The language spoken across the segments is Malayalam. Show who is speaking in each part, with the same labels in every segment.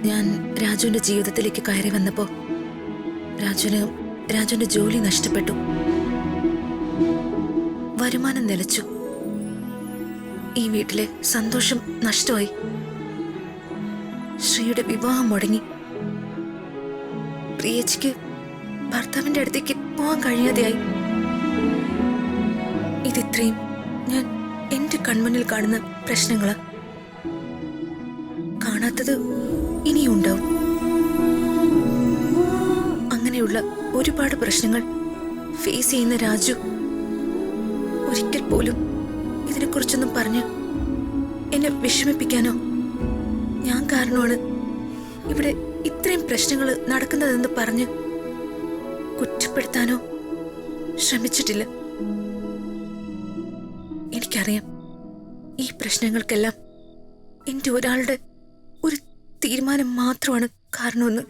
Speaker 1: ഞാൻ രാജുവിന്റെ ജീവിതത്തിലേക്ക് കയറി വന്നപ്പോ രാജുവിന്റെ ജോലി നഷ്ടപ്പെട്ടു, വരുമാനം നിലച്ചു, ഈ വീട്ടിലെ സന്തോഷം നഷ്ടമായി, ശ്രീയുടെ വിവാഹം മുടങ്ങി, പ്രിയച്ചിക്ക് ഭർത്താവിന്റെ അടുത്തേക്ക് പോകാൻ കഴിയാതെയായി. ഇതിത്രയും ഞാൻ എന്റെ കൺമുന്നിൽ കാണുന്ന പ്രശ്നങ്ങളാ. കാണാത്തത് ഇനിയും ഉണ്ടാവും. അങ്ങനെയുള്ള ഒരുപാട് പ്രശ്നങ്ങൾ ഫേസ് ചെയ്യുന്ന രാജു ഒരിക്കൽ പോലും ഇതിനെക്കുറിച്ചൊന്നും പറഞ്ഞ് എന്നെ വിഷമിപ്പിക്കാനോ ഞാൻ കാരണമാണ് ഇവിടെ ഇത്രയും പ്രശ്നങ്ങൾ നടക്കുന്നതെന്ന് പറഞ്ഞ് കുറ്റപ്പെടുത്താനോ ശ്രമിച്ചിട്ടില്ല. എനിക്കറിയാം ഈ പ്രശ്നങ്ങൾക്കെല്ലാം എന്റെ ഒരാളുടെ ഒരു തീരുമാനം മാത്രമാണ് കാരണമെന്ന്.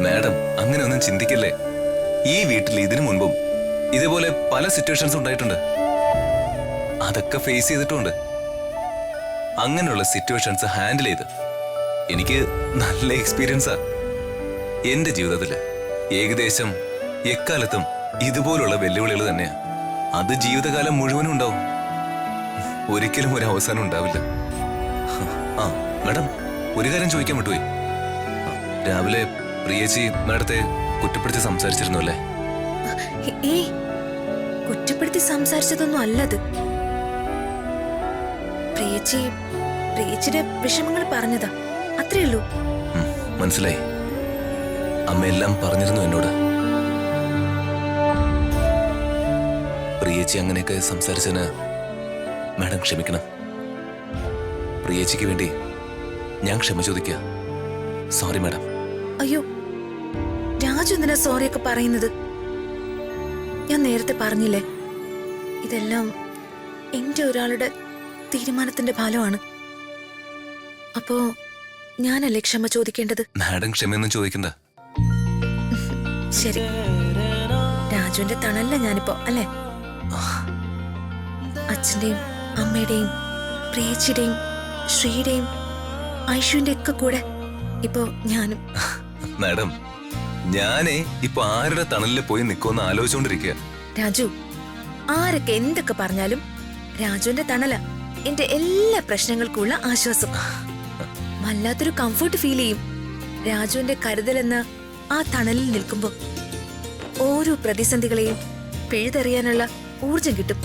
Speaker 2: മാഡം അങ്ങനെയൊന്നും ചിന്തിക്കല്ലേ. ഈ വീട്ടിൽ ഇതിനു മുൻപും ഇതുപോലെ പല സിറ്റുവേഷൻസ് ഉണ്ടായിട്ടുണ്ട്. അതൊക്കെ ഫേസ് ചെയ്തിട്ടുണ്ട്. അങ്ങനെയുള്ള സിറ്റുവേഷൻസ് ഹാൻഡിൽ ചെയ്ത് എനിക്ക് നല്ല എക്സ്പീരിയൻസാ. എന്റെ ജീവിതത്തില് ഏകദേശം എക്കാലത്തും ഇതുപോലുള്ള വെല്ലുവിളികൾ തന്നെയാ. അത് ജീവിതകാലം മുഴുവനും ഉണ്ടാവും. ഒരിക്കലും ഒരു അവസാനം ഉണ്ടാവില്ല. ആ മാഡം, ഒരു കാര്യം ചോദിക്കാൻ വിട്ടുപോയി. രാവിലെ പ്രിയച്ചി മാഡത്തെ കുറ്റപ്പെടുത്തി സംസാരിച്ചിരുന്നു അല്ലേ?
Speaker 1: കുറ്റപ്പെടുത്തി സംസാരിച്ചതൊന്നും അല്ലത്. പ്രിയച്ചിയുടെ വിഷമങ്ങൾ പറഞ്ഞതാ, അത്രേ ഉള്ളൂ.
Speaker 2: മനസ്സിലായി. അമ്മയെല്ലാം പറഞ്ഞിരുന്നു എന്നോട്. പ്രിയച്ചി അങ്ങനെയൊക്കെ സംസാരിച്ചതിന് മാഡം ക്ഷമിക്കണം. പ്രിയച്ചിക്ക് വേണ്ടി ഞാൻ ക്ഷമ ചോദിക്കുക. Sorry madam.
Speaker 1: അയ്യോ, രാജു എന്തിനാ സോറിയൊക്കെ പറയുന്നത്? ഞാൻ നേരത്തെ പറഞ്ഞില്ലേ, ഇതെല്ലാം എന്റെ ഒരാളുടെ തീരുമാനത്തിന്റെ ഫലമാണ്. അപ്പോ ഞാനല്ലേ ക്ഷമ ചോദിക്കേണ്ടത്?
Speaker 2: മാഡം ക്ഷമയൊന്നും ചോദിക്കണ്ട.
Speaker 1: ശരി, രാജുവിന്റെ തണല്ല ഞാനിപ്പോ, അല്ലേ? അച്ഛന്റെയും അമ്മയുടെയും പ്രിയച്ചിയുടെയും ശ്രീയുടെയും ഐഷുവിന്റെ ഒക്കെ കൂടെ ഇപ്പോ ഞാനും.
Speaker 2: മാഡം, ഞാനേ ഇപ്പൊ ആരുടെ തണലിൽ പോയി നിൽക്കുമെന്ന് ആലോചിച്ചോണ്ടിരിക്കുക.
Speaker 1: രാജു, ആരൊക്കെ എന്തൊക്കെ പറഞ്ഞാലും രാജുവിന്റെ തണല എന്റെ എല്ലാ പ്രശ്നങ്ങൾക്കുള്ള ആശ്വാസം. വല്ലാത്തൊരു കംഫർട്ട് ഫീൽ ചെയ്യും രാജുവിന്റെ കരുതലെന്ന ആ തണലിൽ നിൽക്കുമ്പോ. ഓരോ പ്രതിസന്ധികളെയും പിഴുതെറിയാനുള്ള ഊർജം കിട്ടും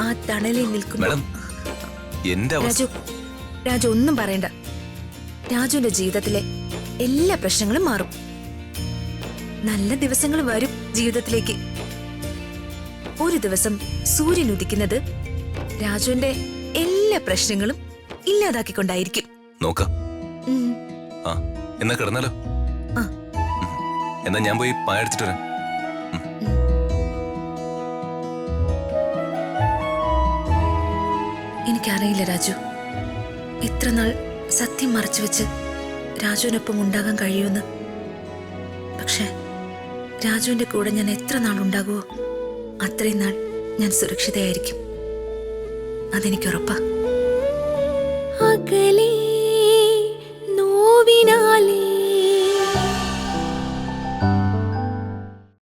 Speaker 1: ആ തണലിൽ നിൽക്കുമ്പോ. രാജു ഒന്നും പറയണ്ട. രാജുവിന്റെ ജീവിതത്തിലെ എല്ലാ പ്രശ്നങ്ങളും മാറും. നല്ല ദിവസങ്ങൾ വരും ജീവിതത്തിലേക്ക്. ഒരു ദിവസം സൂര്യൻ ഉദിക്കുന്നത് രാജുവിന്റെ എല്ലാ പ്രശ്നങ്ങളും ഇല്ലാതാക്കിക്കൊണ്ടായിരിക്കും.
Speaker 2: നോക്കാം. എന്നാ കിടന്നാലോ? എന്നാ ഞാൻ പോയി പായടിച്ചിട്ട് വരാം.
Speaker 1: എനിക്കറിയില്ല രാജു, എത്ര നാൾ സത്യം മറച്ചു വെച്ച് രാജുവിനൊപ്പം ഉണ്ടാകാൻ കഴിയുമെന്ന്. പക്ഷെ രാജുവിന്റെ കൂടെ ഞാൻ എത്ര നാൾ ഉണ്ടാകുമോ അത്രയും നാൾ ഞാൻ സുരക്ഷിതയായിരിക്കും. അതെനിക്കുറപ്പാ.
Speaker 3: അകലേ നോവിനാലേ